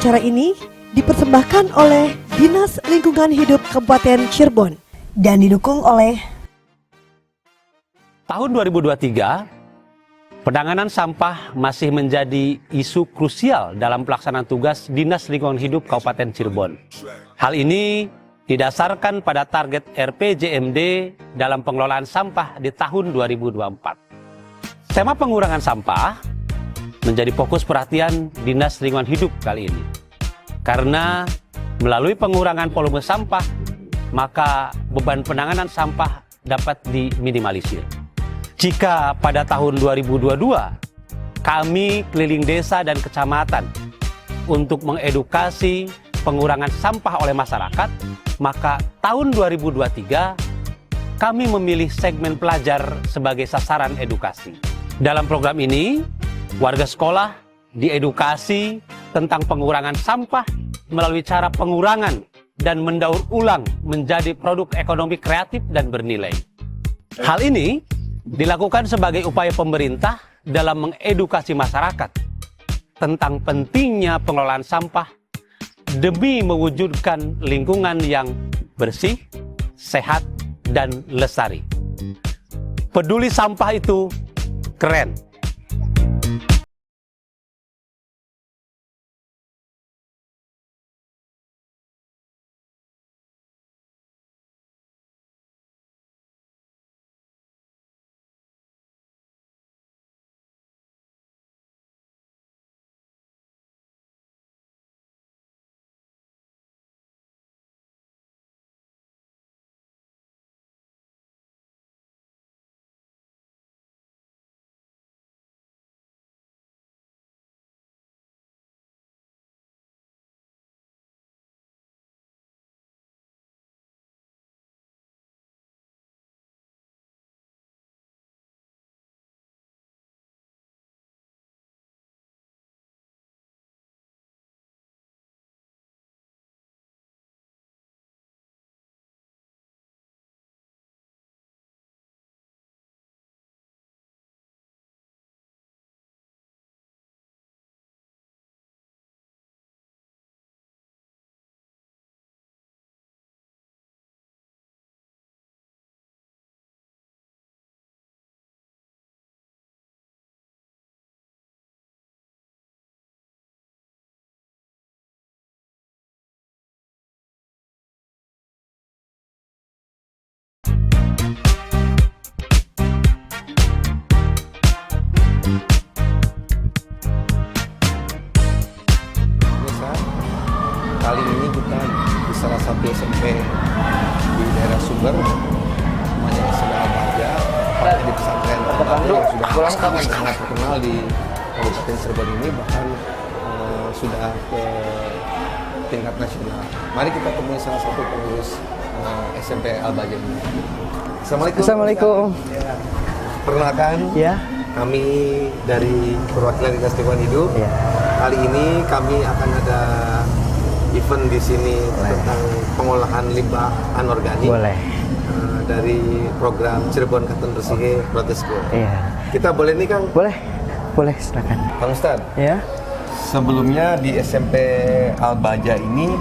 Acara ini dipersembahkan oleh Dinas Lingkungan Hidup Kabupaten Cirebon dan didukung oleh Tahun 2023, penanganan sampah masih menjadi isu krusial dalam pelaksanaan tugas Dinas Lingkungan Hidup Kabupaten Cirebon. Hal ini didasarkan pada target RPJMD dalam pengelolaan sampah di tahun 2024. Tema pengurangan sampah menjadi fokus perhatian Dinas Lingkungan Hidup kali ini. Karena melalui pengurangan volume sampah, maka beban penanganan sampah dapat diminimalisir. Jika pada tahun 2022, kami keliling desa dan kecamatan untuk mengedukasi pengurangan sampah oleh masyarakat, maka tahun 2023, kami memilih segmen pelajar sebagai sasaran edukasi. Dalam program ini, warga sekolah diedukasi tentang pengurangan sampah melalui cara pengurangan dan mendaur ulang menjadi produk ekonomi kreatif dan bernilai. Hal ini dilakukan sebagai upaya pemerintah dalam mengedukasi masyarakat tentang pentingnya pengelolaan sampah demi mewujudkan lingkungan yang bersih, sehat, dan lestari. Peduli sampah itu keren. Kali ini kita di salah satu SMP di daerah Sumber, namanya SMP Al-Baja, di pesantren yang sudah sangat terkenal di Kabupaten Cirebon ini, bahkan sudah ke tingkat nasional. Mari kita temui salah satu pengurus SMP Al-Baja ini. Assalamualaikum. Assalamualaikum. Perkenalkan, Ya. kami dari perwakilan Dinas Lingkungan Hidup. Ya. Kali ini kami akan ada event di sini tentang pengolahan limbah anorganik. Boleh. Dari program Cirebon Cotton Bersih Protesco. Iya. Kita boleh nih Kang? Boleh. Boleh, silakan. Kang Ustad, Ya. sebelumnya di SMP Al-Baja ini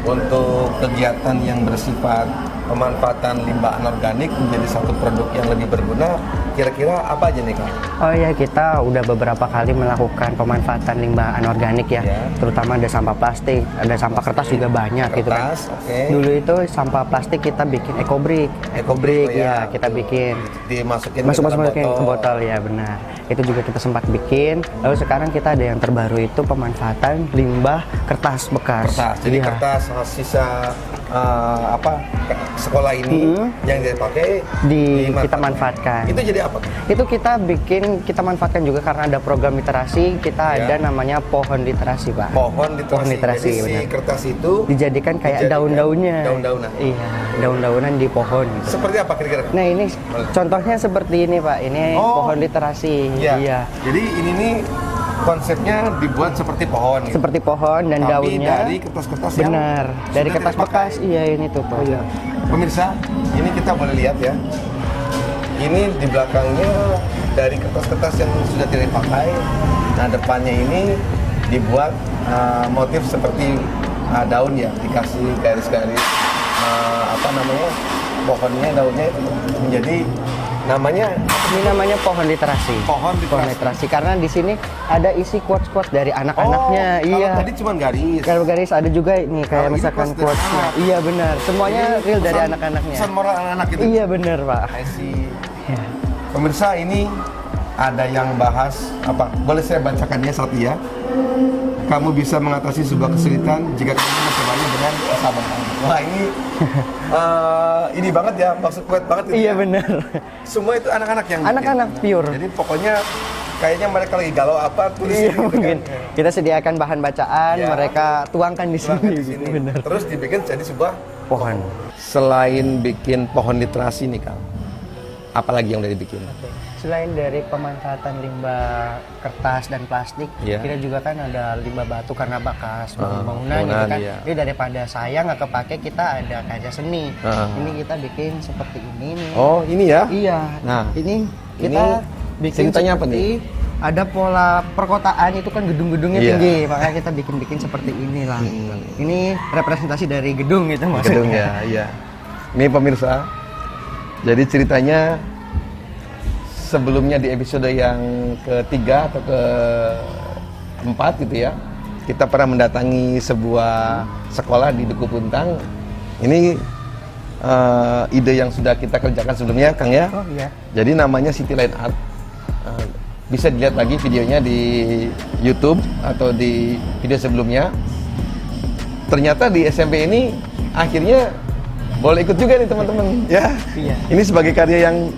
untuk kegiatan yang bersifat pemanfaatan limbah anorganik menjadi satu produk yang lebih berguna, kira-kira apa aja nih Kang? Oh ya, kita udah beberapa kali melakukan pemanfaatan limbah anorganik ya. Terutama ada sampah plastik, ada sampah kertas juga banyak gitu kan. Dulu itu sampah plastik kita bikin ekobrik. Ekobrik, ya, kita bikin. Dimasukin Masukin ke botol ya, benar. Itu juga kita sempat bikin. Lalu sekarang kita ada yang terbaru itu pemanfaatan limbah kertas bekas. Jadi Iya. kertas sisa sekolah ini yang dipakai kita manfaatkan. Itu jadi apa? Itu kita manfaatkan juga karena ada program literasi, kita ada namanya pohon literasi, Pak. Pohon literasi. Jadi si benar. kertas itu dijadikan kayak daun-daunnya. Daun-daunan. Iya, daun-daunan di pohon gitu. Seperti apa kira-kira? Nah, ini contohnya seperti ini, Pak. Ini pohon literasi. Iya. Jadi ini nih konsepnya dibuat seperti pohon gitu. Seperti pohon dan Tapi daunnya dari kertas-kertas yang benar, dari sudah kertas dipakai. bekas. Iya, ini tuh, Pak. Oh iya. Pemirsa, ini kita boleh lihat ya. Ini di belakangnya dari kertas-kertas yang sudah tidak dipakai. Nah, depannya ini dibuat motif seperti daun ya, dikasih garis-garis pohonnya, daunnya itu menjadi ini namanya pohon literasi. Pohon literasi. Karena di sini ada isi quotes-quotes dari anak-anaknya. Kalau tadi cuma garis. Kalau garis ada juga nih kayak Kalau misalkan ini quotes quotes-nya. dari Iya benar. Semuanya real dari anak-anaknya. Pesan moral anak-anak gitu. Iya benar, Pak. I see. Pemirsa, ini ada yang bahas apa? Boleh saya bacakannya satu ya? Kamu bisa mengatasi sebuah kesulitan jika kamu mencobanya dengan kesabaran. Wah, ini banget ya, maksud kuat banget itu. Iya ya. benar. Semua itu anak-anak yang Anak-anak bikin. pure. Jadi pokoknya kayaknya mereka lagi galau apa tulis Iya, gitu mungkin. kan. Kita sediakan bahan bacaan, Ya. mereka tuangkan di sini. Tuangkan di sini. Benar. Terus dibikin jadi sebuah Pohon. Selain bikin pohon literasi nih Kang, apalagi yang udah dibikin? Selain dari pemanfaatan limbah kertas dan plastik, Iya. kita juga kan ada limbah batu karena bekas bangunan gitu bangunan, kan. iya. Jadi daripada sayang nggak kepake, kita ada karya seni. Ini kita bikin seperti ini nih. Oh, ini ya? Iya. Nah, ini kita bikin ceritanya apa seperti nih? ada pola perkotaan itu kan gedung-gedungnya Iya. tinggi, makanya kita bikin seperti ini lah. Ini representasi dari gedung itu maksudnya. Gedung ya, iya. Ini pemirsa, jadi ceritanya sebelumnya di episode yang ketiga atau keempat gitu ya, kita pernah mendatangi sebuah sekolah di Duku Puntang. Ini ide yang sudah kita kerjakan sebelumnya, Kang ya. Oh iya. Jadi namanya City Line Art. Bisa dilihat lagi videonya di YouTube atau di video sebelumnya. Ternyata di SMP ini akhirnya boleh ikut juga nih teman-teman ya. Iya. Ini sebagai karya yang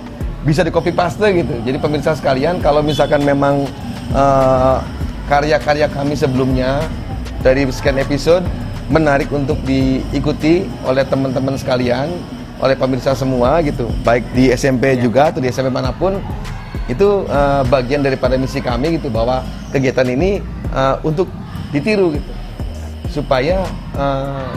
bisa di copy paste gitu. Jadi pemirsa sekalian, kalau misalkan memang karya-karya kami sebelumnya dari sekian episode menarik untuk diikuti oleh teman-teman sekalian, oleh pemirsa semua gitu, baik di SMP juga atau di SMP manapun, itu bagian daripada misi kami gitu, bahwa kegiatan ini untuk ditiru gitu, supaya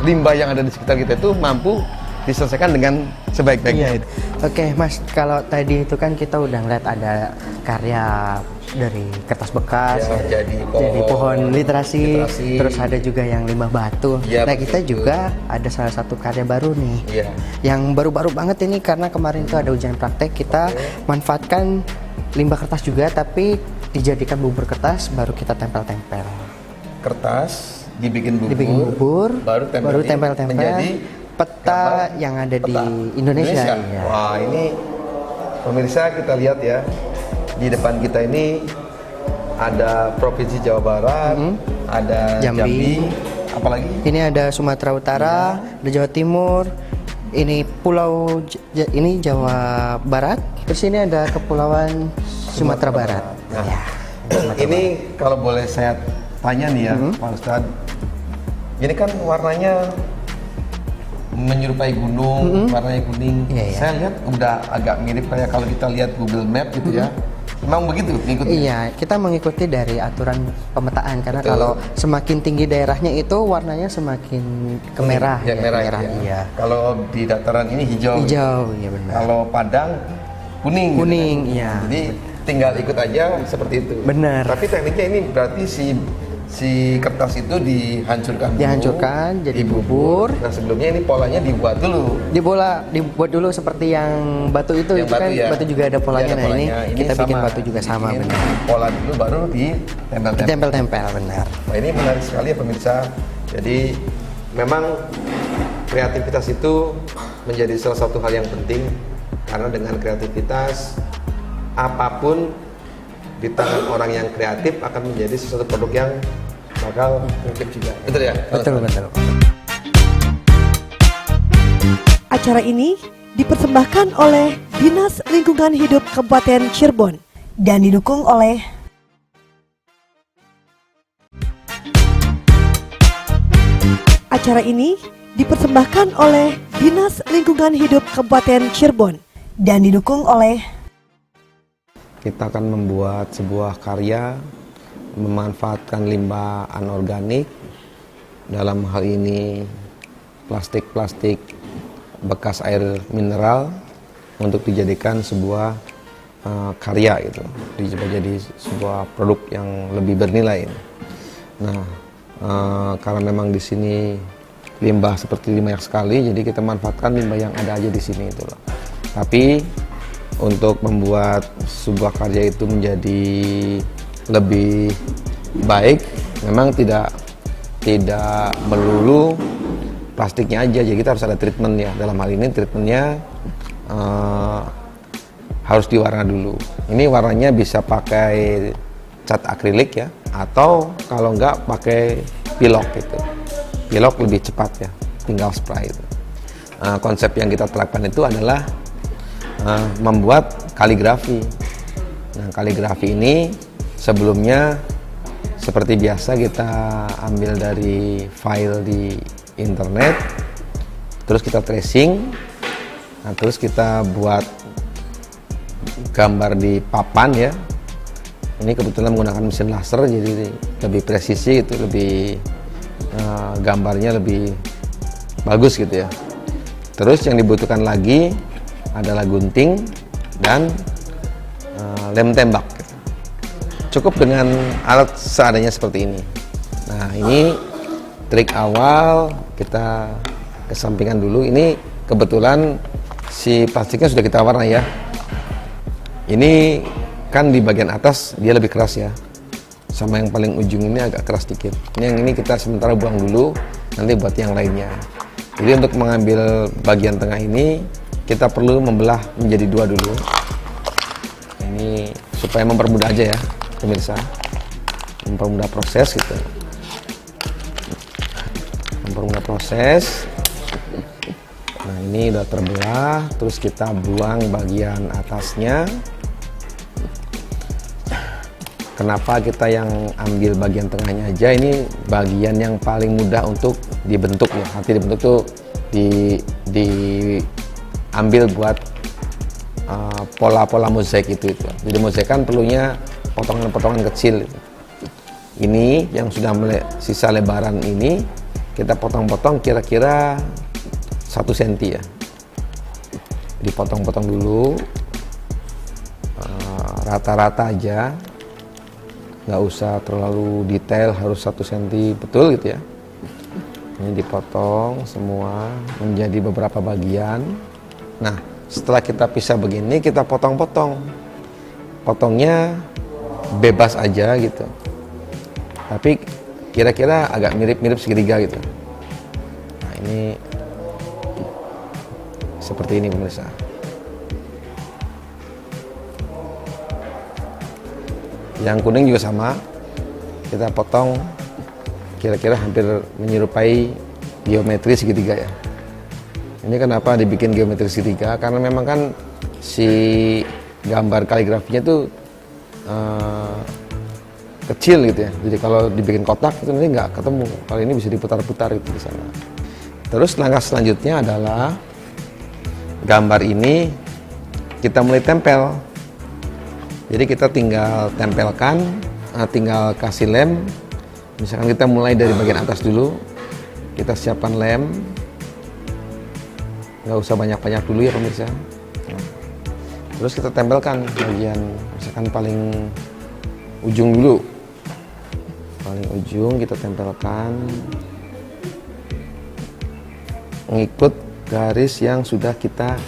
limbah yang ada di sekitar kita itu mampu diselesaikan dengan sebaik-baiknya. Oke, Mas, kalau tadi itu kan kita udah ngeliat ada karya dari kertas bekas, Ya, jadi pohon literasi, terus ada juga yang limbah batu. Ya, nah, kita betul. juga ada salah satu karya baru nih, Iya. yang baru-baru banget ini karena kemarin itu ada ujian praktek. Kita manfaatkan limbah kertas juga, tapi dijadikan bubur kertas, baru kita tempel-tempel. Kertas dibikin bubur, baru tempel-tempel menjadi peta yang ada di Indonesia. Ya. Wah, ini pemirsa, kita lihat ya, di depan kita ini ada Provinsi Jawa Barat, ada Jambi, apalagi? Ini ada Sumatera Utara, ada Jawa Timur, ini Pulau ini Jawa Barat, terus ini ada Kepulauan Sumatera Barat. Nah, Ya, ini kalau boleh saya tanya nih ya, Pak Ustadz, ini kan warnanya menyerupai gunung, warnanya kuning. Iya, iya. Saya lihat udah agak mirip kayak kalau kita lihat Google Map gitu ya. Memang begitu ngikutin? Iya, kita mengikuti dari aturan pemetaan karena Betul. kalau semakin tinggi daerahnya itu warnanya semakin kemerah. Ya, merah, Iya. Kalau di dataran ini hijau. Hijau, iya benar. Kalau Padang kuning. gitu Kuning, kan. iya. Jadi tinggal ikut aja seperti itu. Benar. Tapi tekniknya ini berarti si kertas itu dihancurkan dulu, Dihancurkan jadi bubur. Nah, sebelumnya ini polanya dibuat dulu. Dibuat dulu seperti yang batu itu, Yang kan ya. batu juga ada polanya. Iya, ada Nah, ini polanya. kita bikin sama. batu juga sama, Bikin benar. Pola dulu baru ditempel-tempel. Ditempel-tempel, benar. Nah, ini menarik sekali ya pemirsa. Jadi memang kreativitas itu menjadi salah satu hal yang penting, karena dengan kreativitas apapun di tangan orang yang kreatif akan menjadi sesuatu produk yang bakal mungkin juga. Betul ya? Betul. Acara ini dipersembahkan oleh Dinas Lingkungan Hidup Kabupaten Cirebon dan didukung oleh Acara ini dipersembahkan oleh Dinas Lingkungan Hidup Kabupaten Cirebon dan didukung oleh Kita akan membuat sebuah karya memanfaatkan limbah anorganik, dalam hal ini plastik-plastik bekas air mineral, untuk dijadikan sebuah karya gitu, jadi sebuah produk yang lebih bernilai. Nah, Karena memang di sini limbah seperti ini banyak sekali, jadi kita manfaatkan limbah yang ada aja di sini itu loh. Tapi untuk membuat sebuah karya itu menjadi lebih baik, memang tidak melulu plastiknya aja, jadi kita harus ada treatment ya. Dalam hal ini treatmentnya harus diwarna dulu. Ini warnanya bisa pakai cat akrilik ya, atau kalau enggak pakai pilok gitu. Pilok lebih cepat ya, tinggal spray itu. Konsep yang kita terapkan itu adalah membuat kaligrafi. Nah, kaligrafi ini sebelumnya seperti biasa kita ambil dari file di internet, terus kita tracing, nah, terus kita buat gambar di papan ya. Ini kebetulan menggunakan mesin laser, jadi lebih presisi, itu lebih gambarnya lebih bagus gitu ya. Terus yang dibutuhkan lagi adalah gunting dan lem tembak. Cukup dengan alat seadanya seperti ini. Nah, ini trik awal, kita kesampingkan dulu. Ini kebetulan si plastiknya sudah kita warna ya. Ini kan di bagian atas dia lebih keras ya, sama yang paling ujung ini agak keras dikit. Yang ini kita sementara buang dulu, nanti buat yang lainnya. Jadi untuk mengambil bagian tengah ini kita perlu membelah menjadi dua dulu. Ini supaya mempermudah aja ya pemirsa, mempermudah proses gitu, mempermudah proses. Nah, ini udah terbelah, terus kita buang bagian atasnya. Kenapa kita yang ambil bagian tengahnya aja? Ini bagian yang paling mudah untuk dibentuk ya. Arti dibentuk tuh diambil buat pola-pola mozaik itu. Jadi mozaik kan perlunya potongan-potongan kecil. Ini yang sudah sisa lebaran ini kita potong-potong kira-kira 1 cm ya. Dipotong-potong dulu, rata-rata aja. Nggak usah terlalu detail, harus 1 cm betul gitu ya. Ini dipotong semua menjadi beberapa bagian. Nah, setelah kita pisah begini, kita potong-potong. Potongnya bebas aja gitu, tapi kira-kira agak mirip-mirip segitiga gitu. Nah, ini seperti ini pemirsa. Yang kuning juga sama, kita potong kira-kira hampir menyerupai geometri segitiga ya. Ini kenapa dibikin geometri segitiga? Karena memang kan si gambar kaligrafinya tuh kecil gitu ya. Jadi kalau dibikin kotak itu nanti nggak ketemu. Kalau ini bisa diputar-putar gitu di sana. Terus langkah selanjutnya adalah gambar ini kita mulai tempel. Jadi kita tinggal tempelkan, tinggal kasih lem. Misalkan kita mulai dari bagian atas dulu, kita siapkan lem. Nggak usah banyak-banyak dulu ya pemirsa. Terus kita tempelkan bagian, misalkan paling ujung dulu. Paling ujung kita tempelkan, mengikut garis yang sudah kita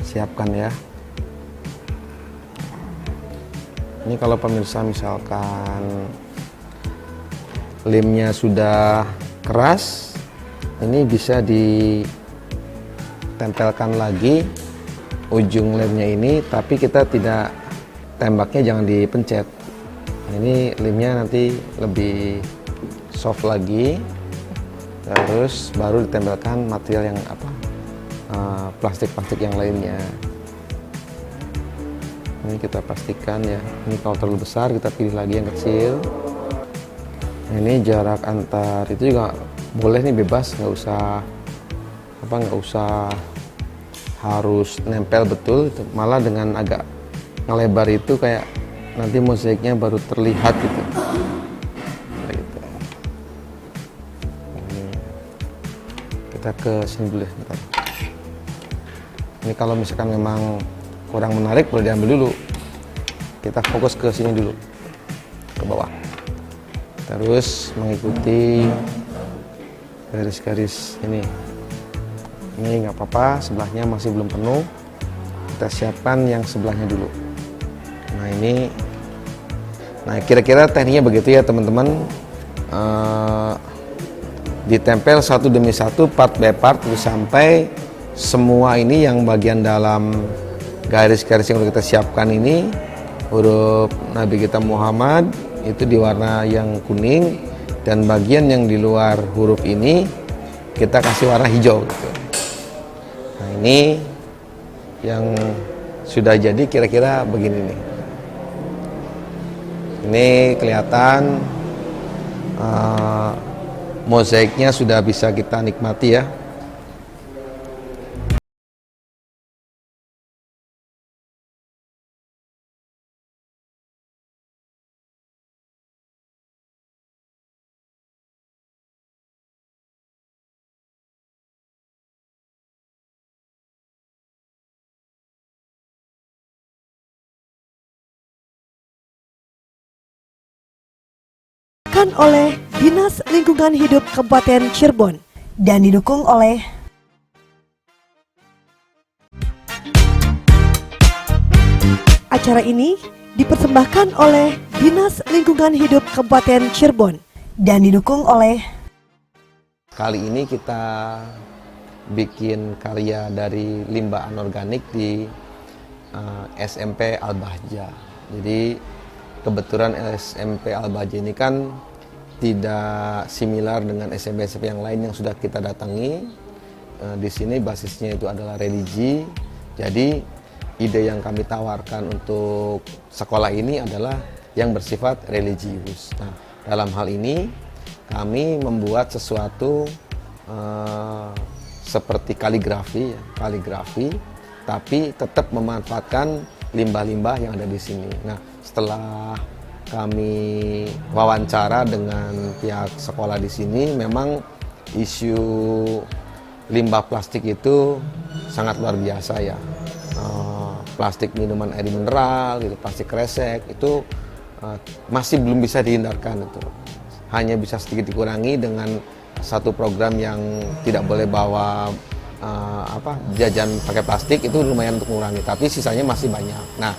siapkan ya. Ini kalau pemirsa misalkan lemnya sudah keras, ini bisa ditempelkan lagi ujung lemnya ini, tapi kita tidak, tembaknya jangan dipencet. Nah, ini lemnya nanti lebih soft lagi, terus baru ditempelkan material yang plastik-plastik yang lainnya. Ini kita pastikan ya, ini kalau terlalu besar kita pilih lagi yang kecil. Nah, ini jarak antar itu juga boleh nih, bebas, nggak usah harus nempel betul, malah dengan agak ngelebar itu kayak nanti mozaiknya baru terlihat gitu. Nah, gitu. Ini kita ke sini dulu ya, bentar. Ini kalau misalkan memang kurang menarik boleh diambil dulu. Kita fokus ke sini dulu, ke bawah. terus mengikuti garis-garis ini nggak apa-apa, sebelahnya masih belum penuh, kita siapkan yang sebelahnya dulu. Nah ini, nah kira-kira tekniknya begitu ya teman-teman. Ditempel satu demi satu, part by part, sampai semua ini yang bagian dalam garis-garis yang udah kita siapkan ini, huruf Nabi kita Muhammad itu di warna yang kuning, dan bagian yang di luar huruf ini kita kasih warna hijau gitu. Nah ini yang sudah jadi kira-kira begini nih. Ini kelihatan mozaiknya sudah bisa kita nikmati ya. Oleh Dinas Lingkungan Hidup Kabupaten Cirebon dan didukung oleh acara ini dipersembahkan oleh Dinas Lingkungan Hidup Kabupaten Cirebon dan didukung oleh Kali ini kita bikin karya dari limbah anorganik di SMP Al-Bahjah. Jadi kebetulan SMP Al-Bahjah ini kan tidak similar dengan SMP-SMP yang lain yang sudah kita datangi. Di sini basisnya itu adalah religi. Jadi ide yang kami tawarkan untuk sekolah ini adalah yang bersifat religius. Nah, dalam hal ini kami membuat sesuatu seperti kaligrafi, tapi tetap memanfaatkan limbah-limbah yang ada di sini. Nah, setelah kami wawancara dengan pihak sekolah di sini, memang isu limbah plastik itu sangat luar biasa ya. Plastik minuman air mineral, gitu, plastik kresek itu masih belum bisa dihindarkan itu. Hanya bisa sedikit dikurangi dengan satu program yang tidak boleh bawa jajan pakai plastik, itu lumayan untuk mengurangi, tapi sisanya masih banyak. Nah,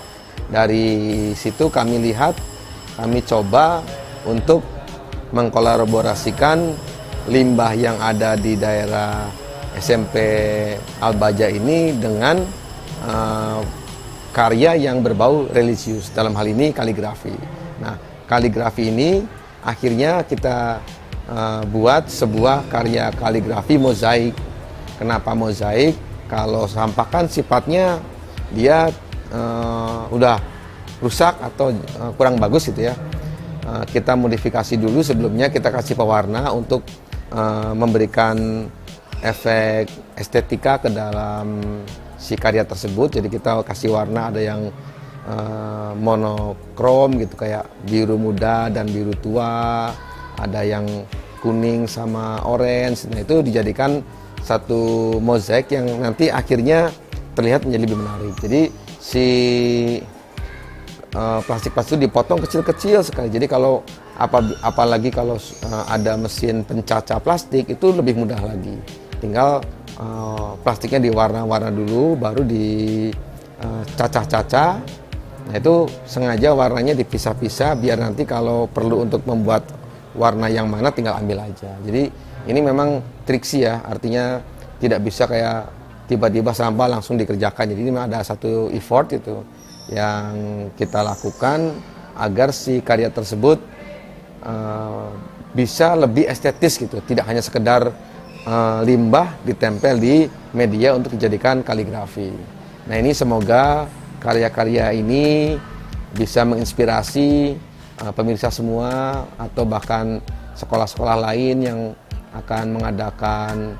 dari situ kami lihat, kami coba untuk mengkolaborasikan limbah yang ada di daerah SMP Al-Bahjah ini dengan karya yang berbau religius, dalam hal ini kaligrafi. Nah, kaligrafi ini akhirnya kita buat sebuah karya kaligrafi mozaik. Kenapa mozaik? Kalau sampah kan sifatnya dia udah rusak atau kurang bagus gitu ya. Kita modifikasi dulu, sebelumnya kita kasih pewarna untuk memberikan efek estetika ke dalam si karya tersebut. Jadi kita kasih warna, ada yang monokrom gitu kayak biru muda dan biru tua, ada yang kuning sama orange. Nah, itu dijadikan satu mozaik yang nanti akhirnya terlihat menjadi lebih menarik. Jadi si plastik-plastik itu dipotong kecil-kecil sekali. Jadi kalau apalagi kalau ada mesin pencacah plastik itu lebih mudah lagi. Tinggal plastiknya diwarna-warna dulu, baru dicacah-cacah. Nah, itu sengaja warnanya dipisah-pisah biar nanti kalau perlu untuk membuat warna yang mana tinggal ambil aja. Jadi ini memang triksi ya, artinya tidak bisa kayak tiba-tiba sampah langsung dikerjakan. Jadi ini memang ada satu effort itu yang kita lakukan agar si karya tersebut bisa lebih estetis gitu, tidak hanya sekedar limbah ditempel di media untuk dijadikan kaligrafi. Nah, ini semoga karya-karya ini bisa menginspirasi pemirsa semua atau bahkan sekolah-sekolah lain yang akan mengadakan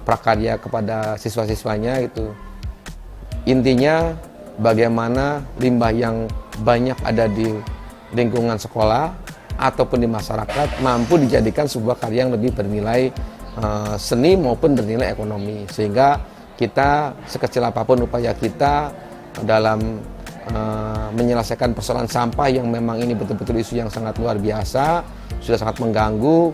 prakarya kepada siswa-siswanya itu. Intinya bagaimana limbah yang banyak ada di lingkungan sekolah ataupun di masyarakat mampu dijadikan sebuah karya yang lebih bernilai seni maupun bernilai ekonomi, sehingga kita sekecil apapun upaya kita dalam menyelesaikan persoalan sampah yang memang ini betul-betul isu yang sangat luar biasa, sudah sangat mengganggu.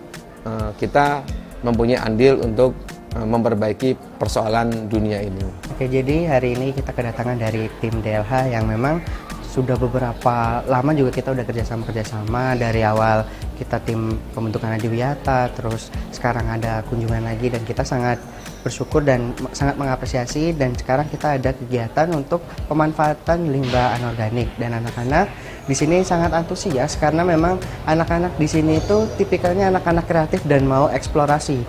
Kita mempunyai andil untuk memperbaiki persoalan dunia ini. Oke, jadi hari ini kita kedatangan dari tim DLH yang memang sudah beberapa lama juga kita udah kerjasama dari awal kita tim pembentukan Adiwiyata, terus sekarang ada kunjungan lagi dan kita sangat bersyukur dan sangat mengapresiasi, dan sekarang kita ada kegiatan untuk pemanfaatan limbah anorganik, dan anak-anak di sini sangat antusias karena memang anak-anak di sini itu tipikalnya anak-anak kreatif dan mau eksplorasi.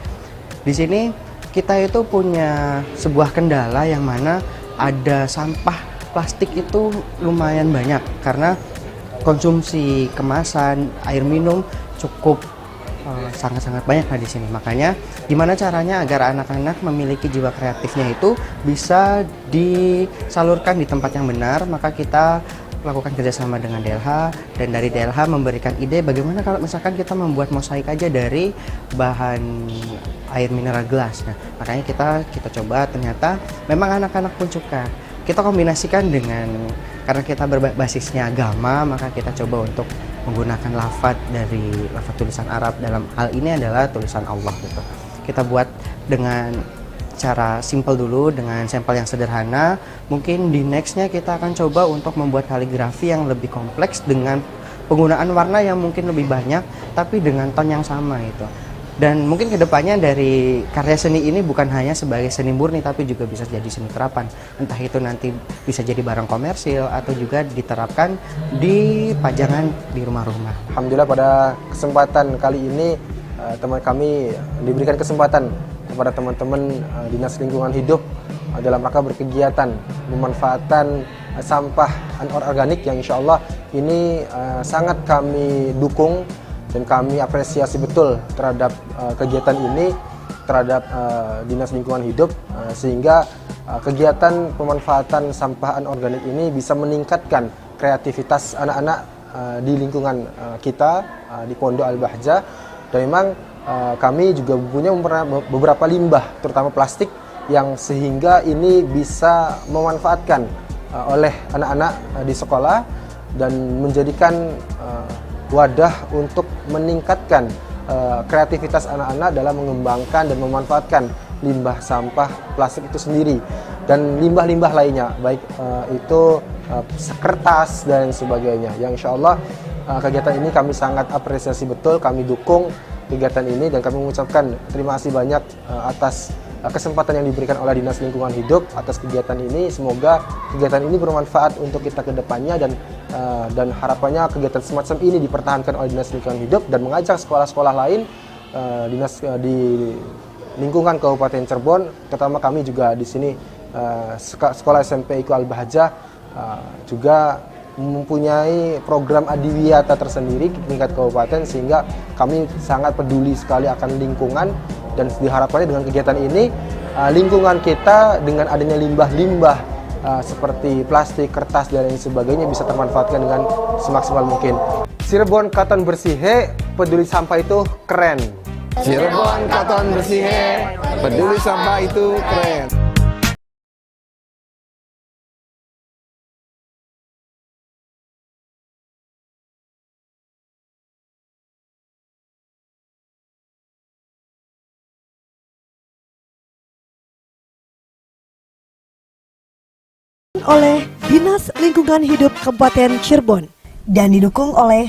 Di sini kita itu punya sebuah kendala yang mana ada sampah plastik itu lumayan banyak karena konsumsi kemasan, air minum cukup sangat-sangat banyak di sini. Makanya gimana caranya agar anak-anak memiliki jiwa kreatifnya itu bisa disalurkan di tempat yang benar, maka kita lakukan kerjasama dengan DLH, dan dari DLH memberikan ide bagaimana kalau misalkan kita membuat mosaik aja dari bahan air mineral gelas. Nah, makanya kita coba, ternyata memang anak-anak pun suka. Kita kombinasikan dengan, karena kita berbasisnya agama, maka kita coba untuk menggunakan lafaz dari lafaz tulisan Arab, dalam hal ini adalah tulisan Allah gitu. Kita buat dengan cara simple dulu, dengan sampel yang sederhana. Mungkin di nextnya kita akan coba untuk membuat kaligrafi yang lebih kompleks dengan penggunaan warna yang mungkin lebih banyak tapi dengan ton yang sama itu. Dan mungkin kedepannya dari karya seni ini bukan hanya sebagai seni murni tapi juga bisa jadi seni terapan. Entah itu nanti bisa jadi barang komersil atau juga diterapkan di pajangan di rumah-rumah. Alhamdulillah pada kesempatan kali ini teman kami diberikan kesempatan kepada teman-teman Dinas Lingkungan Hidup dalam rangka berkegiatan pemanfaatan sampah anorganik yang insya Allah ini sangat kami dukung dan kami apresiasi betul terhadap kegiatan ini, terhadap Dinas Lingkungan Hidup, sehingga kegiatan pemanfaatan sampah anorganik ini bisa meningkatkan kreativitas anak-anak di lingkungan kita di Pondok Al-Bahjah. Dan memang kami juga punya beberapa limbah, terutama plastik, yang sehingga ini bisa memanfaatkan oleh anak-anak di sekolah dan menjadikan wadah untuk meningkatkan kreativitas anak-anak dalam mengembangkan dan memanfaatkan limbah sampah plastik itu sendiri dan limbah-limbah lainnya, baik itu kertas dan sebagainya. Yang insya Allah kegiatan ini kami sangat apresiasi betul, kami dukung kegiatan ini, dan kami mengucapkan terima kasih banyak atas kesempatan yang diberikan oleh Dinas Lingkungan Hidup atas kegiatan ini. Semoga kegiatan ini bermanfaat untuk kita ke depannya, dan harapannya kegiatan semacam ini dipertahankan oleh Dinas Lingkungan Hidup dan mengajak sekolah-sekolah lain di lingkungan Kabupaten Cirebon, terutama kami juga di sini sekolah SMP IQ Al-Bahjah juga mempunyai program Adiwiyata tersendiri di tingkat kabupaten, sehingga kami sangat peduli sekali akan lingkungan, dan diharapkannya dengan kegiatan ini lingkungan kita dengan adanya limbah-limbah seperti plastik, kertas dan lain sebagainya bisa termanfaatkan dengan semaksimal mungkin. Cirebon Katon Bersih, peduli sampah itu keren. Cirebon Katon Bersih, peduli sampah itu keren. oleh Dinas Lingkungan Hidup Kabupaten Cirebon dan didukung oleh